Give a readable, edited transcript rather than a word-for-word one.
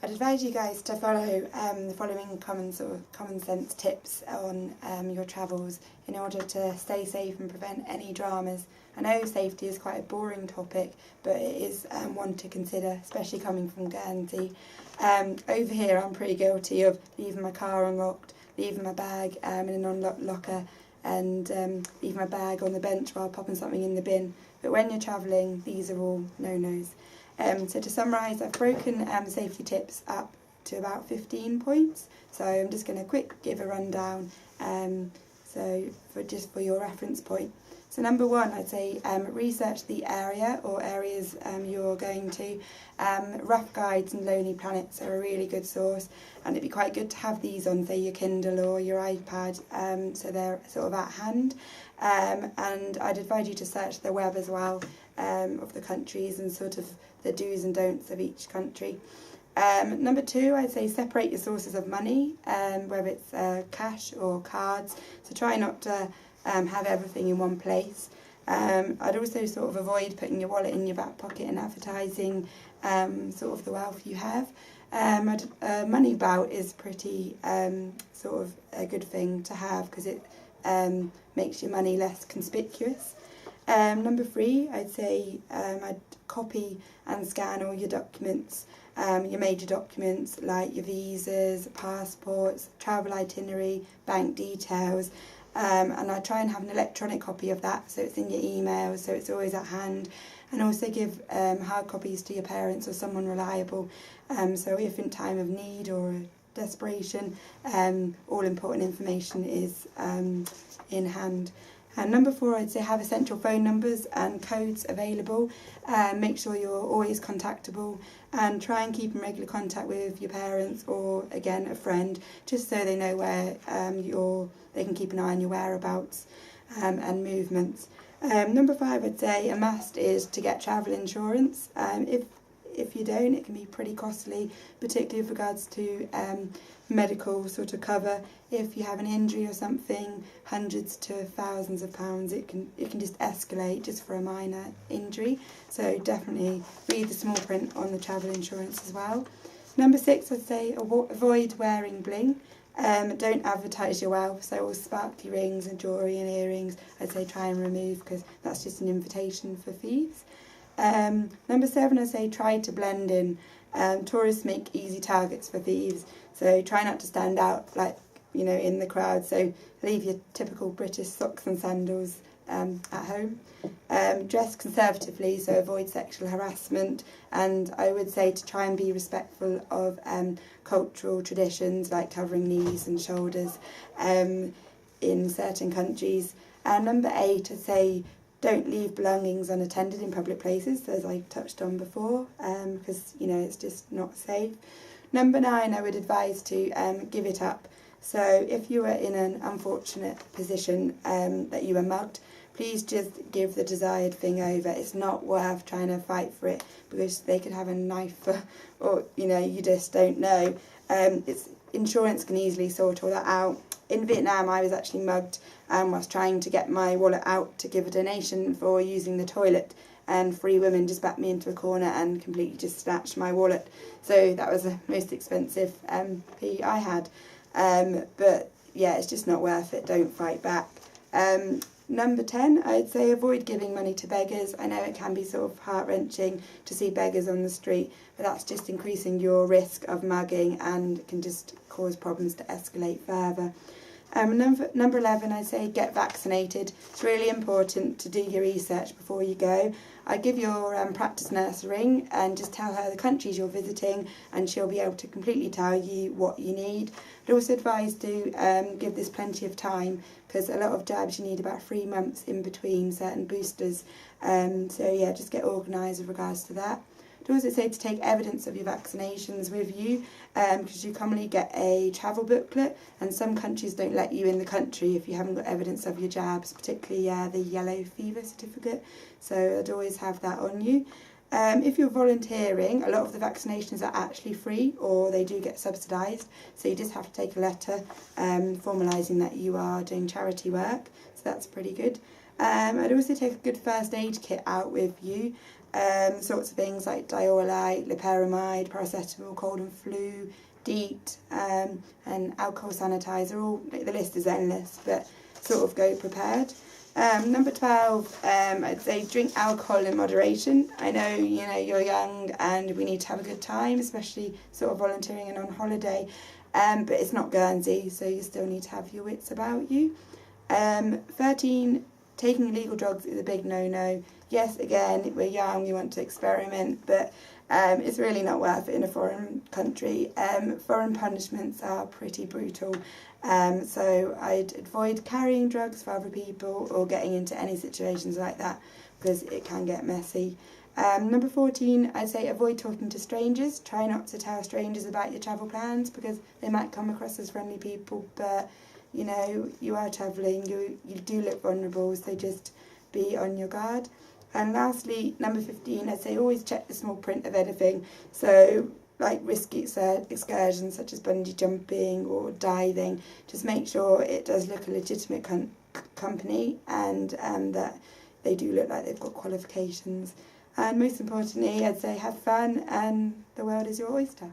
I'd advise you guys to follow the following common sense tips on your travels in order to stay safe and prevent any dramas. I know safety is quite a boring topic, but it is one to consider, especially coming from Guernsey. Over here I'm pretty guilty of leaving my car unlocked, leaving my bag in an unlocked locker, and leaving my bag on the bench while popping something in the bin. But when you're travelling, these are all no-nos. So to summarise, I've broken safety tips up to about 15 points. So I'm just going to give a rundown. For your reference point. So number one, I'd say research the area or areas you're going to. Rough Guides and Lonely Planets are a really good source, and it'd be quite good to have these on, say, your Kindle or your iPad, so they're sort of at hand. And I'd advise you to search the web as well of the countries and sort of the do's and don'ts of each country. Number two, I'd say separate your sources of money, whether it's cash or cards. So try not to have everything in one place. I'd also sort of avoid putting your wallet in your back pocket and advertising sort of the wealth you have. Money belt is pretty sort of a good thing to have because it makes your money less conspicuous. Number three, I'd say I'd copy and scan all your documents, your major documents like your visas, passports, travel itinerary, bank details, and I try and have an electronic copy of that so it's in your email, so it's always at hand, and also give hard copies to your parents or someone reliable, so if in time of need or desperation, all important information is in hand. And number four, I'd say have essential phone numbers and codes available. Make sure you're always contactable, and try and keep in regular contact with your parents or, again, a friend, just so they know where they can keep an eye on your whereabouts and movements. Number five, I'd say a must is to get travel insurance. If you don't, it can be pretty costly, particularly with regards to medical sort of cover. If you have an injury or something, hundreds to thousands of pounds, it can just escalate just for a minor injury. So definitely read the small print on the travel insurance as well. Number six, I'd say avoid wearing bling. Don't advertise your wealth, so all sparkly rings and jewellery and earrings, I'd say try and remove, because that's just an invitation for thieves. Number seven, I'd say try to blend in. Tourists make easy targets for thieves, so try not to stand out in the crowd. So leave your typical British socks and sandals at home. Dress conservatively, so avoid sexual harassment, and I would say to try and be respectful of cultural traditions like covering knees and shoulders in certain countries. And number eight, I'd say don't leave belongings unattended in public places, as I touched on before, because it's just not safe. Number nine, I would advise to give it up. So if you were in an unfortunate position that you were mugged, please just give the desired thing over. It's not worth trying to fight for it, because they could have a knife or you just don't know. Insurance can easily sort all that out. In Vietnam, I was actually mugged and was trying to get my wallet out to give a donation for using the toilet, and three women just backed me into a corner and completely just snatched my wallet. So that was the most expensive fee I had. But yeah, it's just not worth it. Don't fight back. Number 10, I'd say avoid giving money to beggars. I know it can be sort of heart-wrenching to see beggars on the street, but that's just increasing your risk of mugging and can just cause problems to escalate further. Number 11, I'd say get vaccinated. It's really important to do your research before you go. I'd give your practice nurse a ring and just tell her the countries you're visiting, and she'll be able to completely tell you what you need. I'd also advise to give this plenty of time, because a lot of jabs you need about 3 months in between certain boosters. So yeah, just get organised with regards to that. I'd also say to take evidence of your vaccinations with you, because you commonly get a travel booklet, and some countries don't let you in the country if you haven't got evidence of your jabs, particularly the yellow fever certificate. So I'd always have that on you. If you're volunteering, a lot of the vaccinations are actually free, or they do get subsidised, so you just have to take a letter formalising that you are doing charity work, so that's pretty good. I'd also take a good first aid kit out with you, sorts of things like diaulite, loperamide, paracetamol, cold and flu, DEET, and alcohol sanitizer. All the list is endless, but sort of go prepared. Number 12, I'd say drink alcohol in moderation. I know, you're young and we need to have a good time, especially sort of volunteering and on holiday, but it's not Guernsey, so you still need to have your wits about you. 13, taking illegal drugs is a big no-no. Yes, again, we're young, we want to experiment, but it's really not worth it in a foreign country. Foreign punishments are pretty brutal. So I'd avoid carrying drugs for other people or getting into any situations like that, because it can get messy. Number 14, I'd say avoid talking to strangers. Try not to tell strangers about your travel plans, because they might come across as friendly people, but you are travelling, you do look vulnerable, so just be on your guard. And lastly, number 15, I'd say always check the small print of anything. So like risky excursions such as bungee jumping or diving, just make sure it does look a legitimate company, and that they do look like they've got qualifications. And most importantly, I'd say have fun, and the world is your oyster.